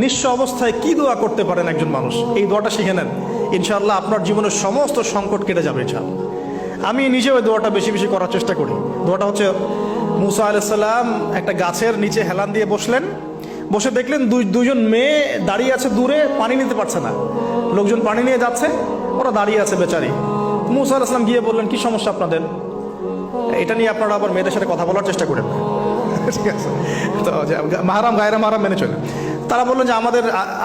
নিঃস্ব অবস্থায় কি দোয়া করতে পারেন একজন মানুষ, এই দোয়াটা শিখে নেন, ইনশাআল্লাহ আপনার জীবনের সমস্ত সংকট কেটে যাবে ইনশাআল্লাহ। আমি নিজেও ওই দোয়াটা বেশি বেশি করার চেষ্টা করি। দোয়াটা হচ্ছে, মুসা আলাইহিস সালাম একটা গাছের নিচে হেলান দিয়ে বসলেন, বসে দেখলেন দুইজন মেয়ে দাঁড়িয়ে আছে দূরে, পানি নিতে পারছে না, লোকজন পানি নিয়ে যাচ্ছে, ওরা দাঁড়িয়ে আছে বেচারি। মুসা আলাইহিস সালাম গিয়ে বললেন, কি সমস্যা আপনাদের? এটা নিয়ে আপনারা আবার মেয়েদের সাথে কথা বলার চেষ্টা করেন, ঠিক আছে? তো মাহারাম গায়রা মাহারাম মেনে চলে। তারা বললেন যে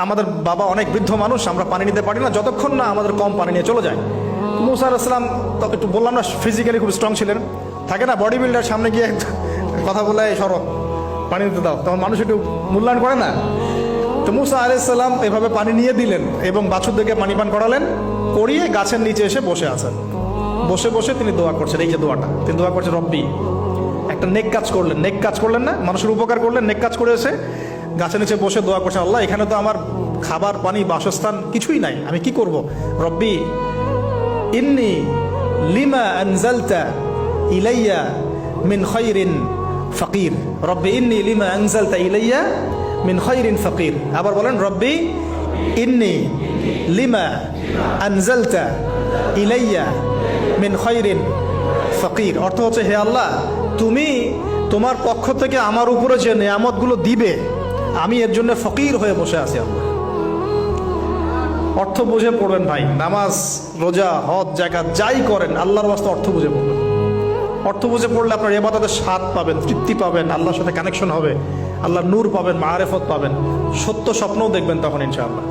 আমাদের বাবা অনেক বৃদ্ধ মানুষ, আমরা পানি নিতে পারি না যতক্ষণ না আমাদের কম পানি নিয়ে চলে যায়। মুসা আলাইহিস সালাম তো একটু বললাম না, ফিজিক্যালি খুব স্ট্রং ছিলেন, থাকে না বডি বিল্ডার, সামনে গিয়ে কথা বলে সরো পানি দিতে দাও, তখন মানুষ একটু মূল্যায়ন করে না। তো মুসা আলাইহিস সালাম এভাবে পানি নিয়ে দিলেন এবং বাছুরদেরকে পানি পান করালেন, করিয়ে গাছের নিচে এসে বসে আছেন। বসে বসে তিনি দোয়া করছেন, এই যে দোয়াটা তিনি দোয়া করছেন, রব্বি, একটা নেক কাজ করলেন, নেক কাজ করলেন না, মানুষের উপকার করলেন, নেক কাজ করে এসে গাছের নিচে বসে দোয়া করছেন, আল্লাহ এখানে তো আমার খাবার পানি বাসস্থান কিছুই নাই, আমি কি করব? রব্বি ইন্নি লিমা আনজালতা ইলাইয়া মিন খায়রিন ফাকির, রব্বি ইন্নি লিমা আনজালতা ইলাইয়া মিন খায়রিন ফাকির। আবার বলেন, রব্বি ইন্নি লিমা আনজালতা ইলাইয়া মিন খায়রিন ফাকির। অর্থ হচ্ছে, হে আল্লাহ, তুমি তোমার পক্ষ থেকে আমার উপরে যে নিয়ামতগুলো দিবে, আমি এর জন্য ফকির হয়ে বসে আছি। আল্লাহ, অর্থ বুঝে পড়বেন ভাই, নামাজ রোজা হজ জাকাত যাই করেন আল্লাহর ওয়াস্তে অর্থ বুঝে পড়বেন। অর্থ বুঝে পড়লে আপনার ইবাদতের স্বাদ পাবেন, তৃপ্তি পাবেন, আল্লাহর সাথে কানেকশন হবে, আল্লাহর নূর পাবেন, মাআরিফত পাবেন, সত্য স্বপ্নও দেখবেন তখন ইনশাআল্লাহ।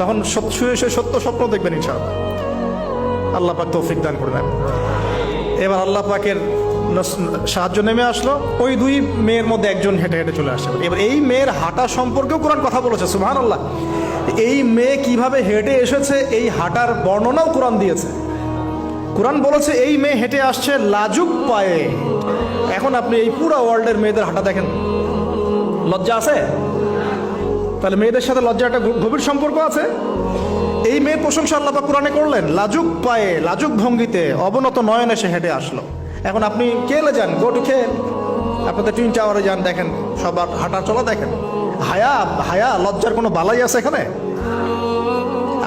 তখন শুয়ে শুয়ে সত্য স্বপ্ন দেখবেন ইনশাআল্লাহ। আল্লাহ পাক তৌফিক দান করে দেন। এবার আল্লাহ পাকের সাহায্য নেমে আসলো, ওই দুই মেয়ের মধ্যে একজন হেঁটে হেঁটে চলে আসছে। এবার এই মেয়ের হাঁটা সম্পর্কেও কোরআন কথা বলেছে, সুবহানাল্লাহ। এই মেয়ে কিভাবে হেঁটে এসেছে এই হাঁটার বর্ণনাও কোরআন দিয়েছে। কোরআন বলেছে এই মেয়ে হেঁটে আসছে লাজুক পায়ে। এখন আপনি এই পুরো ওয়ার্ল্ডের মেয়েদের হাঁটা দেখেন, লজ্জা আছে? তাহলে মেয়েদের সাথে লজ্জা একটা গভীর সম্পর্ক আছে। এই মেয়ের প্রশংসা আল্লাহ পাক কোরআনে করলেন, লাজুক পায়ে লাজুক ভঙ্গিতে অবনত নয়নে সে হেঁটে আসলো। এখন আপনি কেলে যান, গো টু খেল, আপনাদের টুইন টাওয়ারে যান, দেখেন সবার হাঁটা চলা দেখেন। হায়া লজ্জার কোনো বালাই আছে এখানে?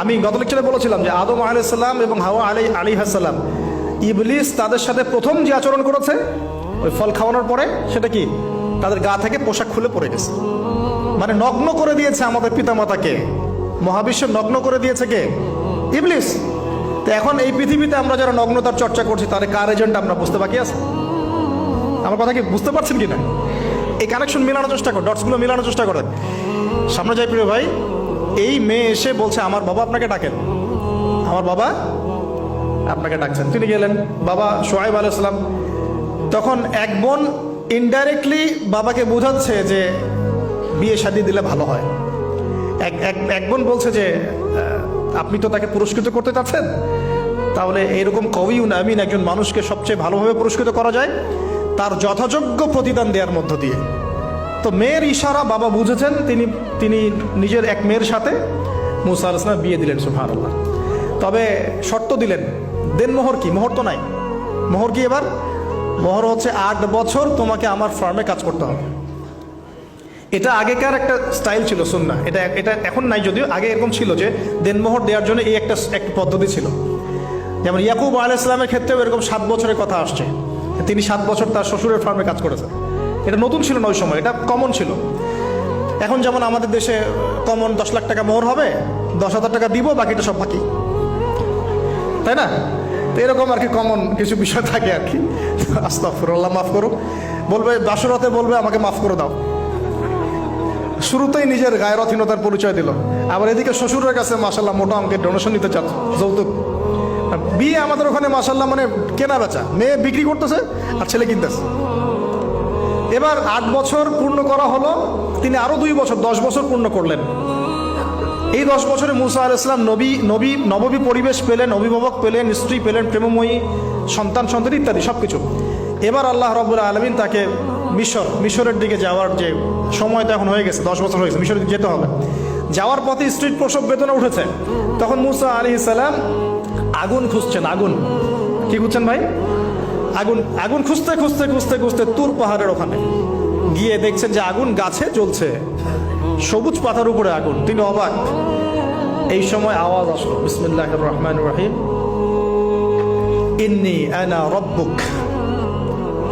আমি গত লেকচারে বলেছিলাম যে আদম আলাইহিস সালাম এবং হাওয়া আলাইহিস সালাম, ইবলিস তাদের সাথে প্রথম যে আচরণ করেছে ওই ফল খাওয়ানোর পরে, সেটা কি? তাদের গা থেকে পোশাক খুলে পড়ে গেছে, মানে নগ্ন করে দিয়েছে আমাদের পিতামাতাকে, মহাবিশ্ব নগ্ন করে দিয়েছে কে? ইবলিস। তো এখন এই পৃথিবীতে আমরা যারা নগ্নতার চর্চা করছি, তাদের কার এজেন্ট আমরা বুঝতে বাকি আছে? আমার কথা কি বুঝতে পারছেন কিনা? এই কানেকশন মেলানোর চেষ্টা করেন, ডটসগুলো মেলানোর চেষ্টা করেন। সামনে যাই প্রিয় ভাই, এই মেয়ে এসে বলছে, আমার বাবা আপনাকে ডাকেন, আমার বাবা আপনাকে ডাকছেন। তিনি গেলেন, বাবা শুআয়ব আলাইহিস সালাম। তখন এক বোন ইনডাইরেক্টলি বাবাকে বোঝাচ্ছে যে বিয়ে শাদী দিলে ভালো হয়। এক বোন বলছে যে আপনি তো তাকে পুরস্কৃত করতে চাচ্ছেন, তাহলে এইরকম কওয়িউন আমিন একজন মানুষকে সবচেয়ে ভালোভাবে পুরস্কৃত করা যায় তার যথাযোগ্য প্রতিদান দেওয়ার মধ্য দিয়ে। তো মেয়ের ইশারা বাবা বুঝেছেন, তিনি নিজের এক মেয়ের সাথে মুসা আলাইহিস সালাম বিয়ে দিলেন, সুবহানাল্লাহ। তবে শর্ত দিলেন, দেন মোহর কি? মোহর তো নাই। মোহর কি এবার? মোহর হচ্ছে 8 বছর তোমাকে আমার ফার্মে কাজ করতে হবে। এটা আগেকার একটা স্টাইল ছিল, সুন্নাহ। এটা এখন নাই, যদিও আগে এরকম ছিল যে দেনমোহর দেওয়ার জন্য এই একটা পদ্ধতি ছিল। যেমন ইয়াকুব আলাইহিস সালামের ক্ষেত্রেও এরকম 7 বছরের কথা আসছে, তিনি 7 বছর তার শ্বশুরের ফার্মে কাজ করেছেন। এটা নতুন ছিল না ওই সময়, এটা কমন ছিল। এখন যেমন আমাদের দেশে কমন 10 লাখ টাকা মোহর হবে, 10,000 টাকা দিব, বাকিটা সব বাকি, তাই না? তো এরকম আর কি কমন কিছু বিষয় থাকে আর কি। আস্তাগফিরুল্লাহ, মাফ করো, বলবে বাসরাতে, বলবে আমাকে মাফ করে দাও। শুরুতেই নিজের গায়রথহীনতার পরিচয় দিল। আবার এদিকে শ্বশুরের কাছে মাশাআল্লাহ মোটা অঙ্কের ডোনেশন নিতে চাচ্ছে, যৌতুক। বিয়ে আমাদের ওখানে মাশাআল্লাহ মানে কেনা বেচা, মেয়ে বিক্রি করতেছে আর ছেলে কিনতেছে। এবার 8 বছর পূর্ণ করা হলো, তিনি আরো 2 বছর 10 বছর পূর্ণ করলেন। এই 10 বছরে মুসা আলাইহিস সালাম নববী পরিবেশ পেলেন, অভিভাবক পেলেন, স্ত্রী পেলেন, প্রেমময়ী সন্তান সন্ততি ইত্যাদি সবকিছু। এবার আল্লাহ রাব্বুল আলামিন তাকে মিশরের দিকে যাওয়ার যে সময় তো এখন হয়ে গেছে, 10 বছর হয়ে গেছে, মিশরের দিকে যেতে হবে। যাওয়ার পথে স্ত্রীর প্রসব বেদনা উঠেছে। তখন মুসা আলাইহিস সালাম আগুন খুঁজছেন। আগুন কি খুঁজছেন ভাই? আগুন খুঁজতে খুঁজতে খুঁজতে খুঁজতে তুর পাহাড়ের ওখানে গিয়ে দেখছেন যে আগুন গাছে জ্বলছে। সবুজ পাতার উপরে আগুন, তিনি অবাক। এই সময় আওয়াজ আসলো, বিসমিল্লাহির রহমানির রহিম, ইন্নী আনা রব্বুক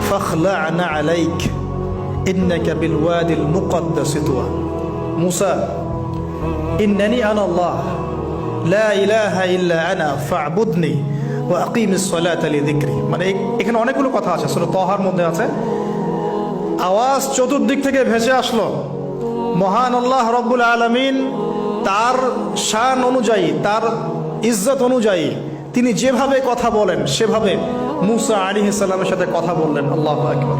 ফাখলা'না আলাইক ইন্নাকা বিল ওয়াদিল মুকদ্দাসি তুয়া। মূসা, ইন্নানি আনা আল্লাহ লা ইলাহা ইল্লা আনা ফা'বুদনি ওয়া আকিমিস সালাতা লিযিকরি। মানে এখানে অনেকগুলো কথা আছে, সূরা তাহার মধ্যে আছে। আওয়াজ চতুর্দিক থেকে ভেসে আসলো, মহান আল্লাহ রব্বুল আলামিন তার শান অনুযায়ী, তার ইজ্জত অনুযায়ী তিনি যেভাবে কথা বলেন সেভাবে মূসা আলাইহিস সালামের সাথে কথা বললেন। আল্লাহু আকবার।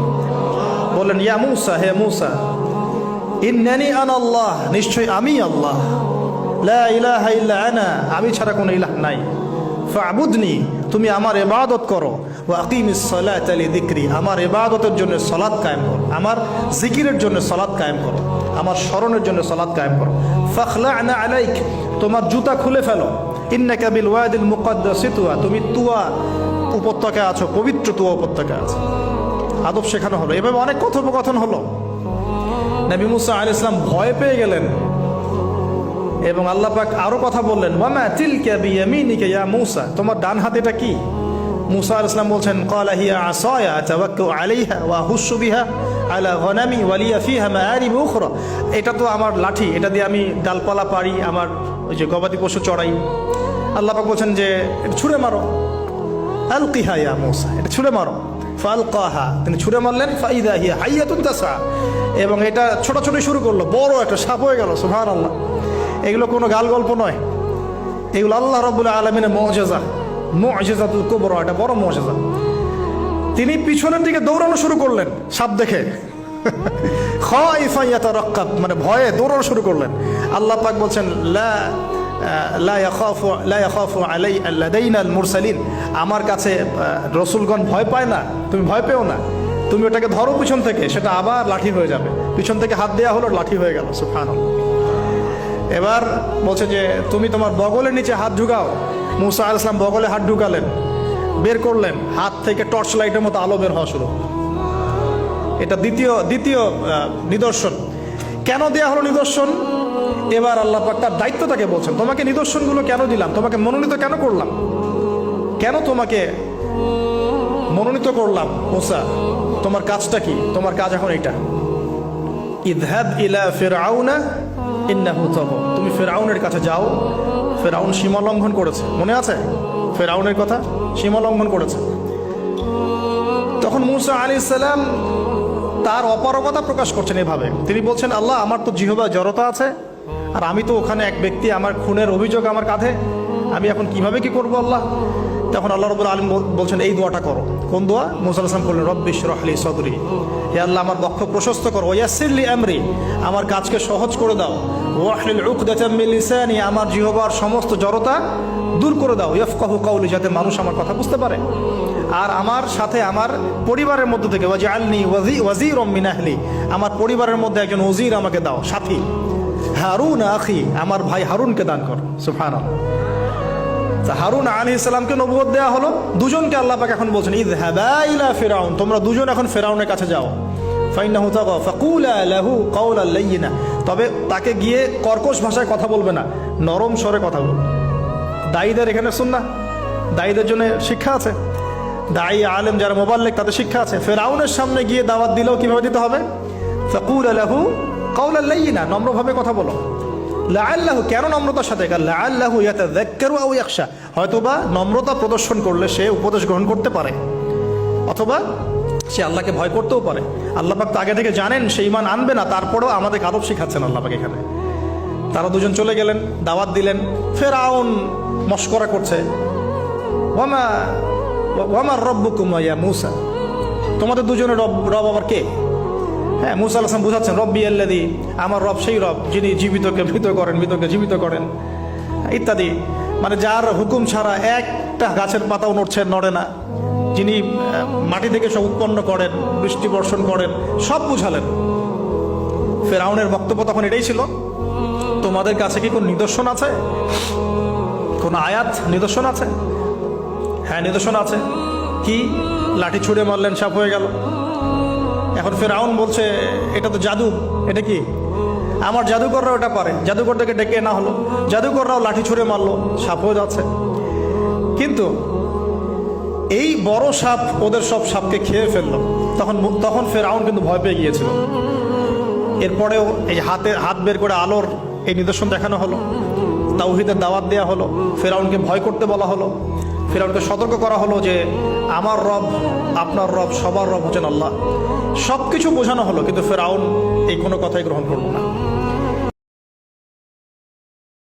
বললেন, ইয়া মূসা, হে মূসা, ইন্নানি আনা আল্লাহ, নিশ্চয় আমি আল্লাহ, লা ইলাহা ইল্লা আনা, আমি ছাড়া কোনো ইলাহ নাই, ফা'বুদনি, তুমি আমার ইবাদত করো, ওয়া আকিমিস সালাতা লিযিকরি, আমার ইবাদতের জন্য সালাত কায়েম করো, আমার জিকিরের জন্য সালাত কায়েম করো, আমার স্মরণের জন্য সালাত কায়েম করো। ফাখলা'না আলাইক, তোমার জুতা খুলে ফেলো, ইন্নাকা বিল ওয়াদিল মুকদ্দাসি তুয়া, তুমি তুয়া উপত্যকায় আছো, পবিত্র তুয়া উপত্যকায় আছো। আদব শেখানো হলো, এভাবে অনেক কথোপকথন হলো। নবী মুসা আলাইহিস সালাম ভয় পেয়ে গেলেন এবং আল্লাহ পাক আরো কথা বললেন, ওয়ামা তিলকা বিয়ামিনিকা ইয়া মূসা, তোমার ডান হাতে এটা কি? মূসা আলাইহিস সালাম বলছেন, ক্বালা হিয়া আসায়া আতাওয়াক্কাউ আলাইহা ওয়া আহুশু বিহা আলা গনামি ওয়া লিয়া ফিহা মাআরিব উখরা, এটা তো আমার লাঠি, এটা দিয়ে আমি ডালপালা পারি, আমার ওই যে গবাদি পশু চড়াই। আল্লাহ পাক বলছেন যে এটা ছুঁড়ে মারো, আলকিহা ইয়া মূসা, এটা ছুঁড়ে মারো। ফালকাহা, তিনি ছুঁড়ে মারলেন, ফাইদা হিয়া হাইয়াতুন তাসা, এবং এটা ছোটাছুটি শুরু করলো, বড় একটা সাপ হয়ে গেল। সুবহানাল্লাহ। এগুলো কোনো গাল গল্প নয়, এগুলো আল্লাহ রাব্বুল আলামিনের মুআজিজা, মুআজিজাতুল কুবরা, এটা বড় মুআজিজা। তিনি পিছনের দিকে দৌড়ানো শুরু করলেন সাপ দেখে, খাইফা ইয়াতারাক্কাব, মানে ভয়ে দৌড়ানো শুরু করলেন। আল্লাহ পাক বলছেন, লা ইয়াখাফু লাদাইনাল মুরসালিন, আমার কাছে রসুলগণ ভয় পায় না, তুমি ভয় পেও না, তুমি ওটাকে ধরো পিছন থেকে, সেটা আবার লাঠি হয়ে যাবে। পিছন থেকে হাত দেওয়া হলো, লাঠি হয়ে গেল। সুবহানাল্লাহ। এবার বলছে যে তুমি তোমার বগলের নিচে হাত ঢুকাও। মূসা আলাইহিস সালাম বগলে হাত ঢুকালেন, বের করলেন, হাত থেকে টর্চ লাইটের মতো আলো বের হওয়া শুরু। এটা দ্বিতীয় নিদর্শন। কেন দেয়া হলো নিদর্শন? এবার আল্লাহ পাক তার দায়িত্বটাকে বলছেন, তোমাকে নিদর্শনগুলো কেন দিলাম, তোমাকে মনোনীত কেন করলাম, কেন তোমাকে মনোনীত করলাম মূসা, তোমার কাজটা কি? তোমার কাজ এখন এটা, ইযহাব ইলা ফিরআউনা ইন্নাহু তাগা, তুমি ফিরআউনের কাছে যাও। ফিরআউন সীমা লঙ্ঘন করেছে, মনে আছে ফিরআউনের কথা? সীমা লঙ্ঘন করেছে। তখন মূসা আলাইহিস সালাম তার অপারগতা প্রকাশ করছেন এভাবে, তিনি বলছেন, আল্লাহ, আমার তো জিহ্বা জড়তা আছে, আর আমি তো ওখানে এক ব্যক্তি, আমার খুনের অভিযোগ আমার কাঁধে, আমি এখন কিভাবে কি করবো আল্লাহ? তখন আল্লাহ রাব্বুল আলামিন বলছেন, এই দোয়াটা করো। কোন দোয়া? মূসা আলাইহিস সালাম বললেন, রব্বি ইশরাহ লি সাদরি, হে আল্লাহ, আমার বক্ষ প্রশস্ত করো, ওয়াসসির লি আমরি, আমার কাজকে সহজ করে দাও, ওয়াহলিল উকদাতাম মিন লিসানি, আমার জিহ্বার সমস্ত জড়তা দূর করে দাও, ইয়াফকাহু কাওলি, যাতে মানুষ আমার কথা বুঝতে পারে। আর আমার সাথে আমার পরিবারের মধ্য থেকে ওয়াজআলনি ওয়াজিরাম মিন আহলি, আমার পরিবারের মধ্যে একজন ওজির আমাকে দাও, সাথী। হারুন আখি, আমার ভাই হারুনকে দান কর। সুবহানাল্লাহ। হারুন আলাইহিস সালামকে নবুয়ত দেয়া হলো, দুজনকে আল্লাহ পাক এখন বলছেন, ইযহাবা ইলা ফিরআউন, তোমরা দুজন এখন ফিরআউনের কাছে যাও। ফাইন্নাহু তাগা ফাকুলা লাহু কাওলান লাইয়িনা, তবে তাকে গিয়ে কর্কশ ভাষায় কথা বলবে না, নরম স্বরে কথা বলবে। দায়ীদের এখানে সুন্নাহ, দায়ীদের জন্য শিক্ষা আছে, দায়ী আলেম যারা মুবাল্লিগ তাদের শিক্ষা আছে। ফিরআউনের সামনে গিয়ে দাওয়াত দিলেও কিভাবে দিতে হবে? ফাকুলা লাহু কাওলান লাইয়িনা, নম্রভাবে কথা বলো। লাআল্লাহু, কেন নম্রতার সাথে? লাআল্লাহু ইয়াতাযাক্কারু আও ইয়াখশা, হয়তোবা নম্রতা প্রদর্শন করলে সে উপদেশ গ্রহণ করতে পারে, অথবা সে আল্লাহকে ভয় করতেও পারে। আল্লাহ পাক তো আগে থেকে জানেন সে ঈমান আনবে না, তারপরেও আমাদের আদব শিখাচ্ছেন আল্লাহ পাক এখানে। তারা দুজন চলে গেলেন, দাওয়াত দিলেন। ফিরআউন মশকরা করছে, ওয়ামা রব্বুকুম ইয়া মূসা, তোমাদের দুজনের রব আবার কে? হ্যাঁ, মূসা আলাইহিস সালাম বুঝাচ্ছেন, রব্বি আল্লাযী, আমার রব সেই রব যিনি জীবিতকে মৃত করেন, মৃতকে জীবিত করেন, ইত্যাদি। মানে যার হুকুম ছাড়া একটা গাছের পাতাও নড়ে না, যিনি মাটি থেকে সব উৎপন্ন করেন, বৃষ্টি বর্ষণ করেন, সব বুঝালেন। ফিরআউনের বক্তব্য তখন এটাই ছিল, তোমাদের কাছে কি কোন নিদর্শন আছে, কোন আয়াত নিদর্শন আছে? হ্যাঁ, নিদর্শন আছে। কি? লাঠি ছুঁড়ে মারলেন, সাপ হয়ে গেল। এখন ফিরআউন বলছে, এটা তো জাদু, এটা কি? আমার জাদুকররা ওটা পারে, জাদুকরদেরকে ডেকে না হলো, জাদুকররাও লাঠি ছুঁড়ে মারলো, সাপ হয়ে যাচ্ছে। কিন্তু এই বড় সাপ ওদের সব সাপকে খেয়ে ফেললো। তখন ফেরাউন কিন্তু ভয় পেয়ে গিয়েছিল। এরপরেও এই হাত বের করে আলোর এই নিদর্শন দেখানো হলো, তাওহীদের দাওয়াত দেওয়া হলো, ফেরাউনকে ভয় করতে বলা হলো, ফেরাউনকে সতর্ক করা হলো যে আমার রব, আপনার রব, সবার রব হচ্ছেন আল্লাহ। সব কিছু বোঝানো হলো, কিন্তু ফেরাউন এই কোনো কথাই গ্রহণ করলো না।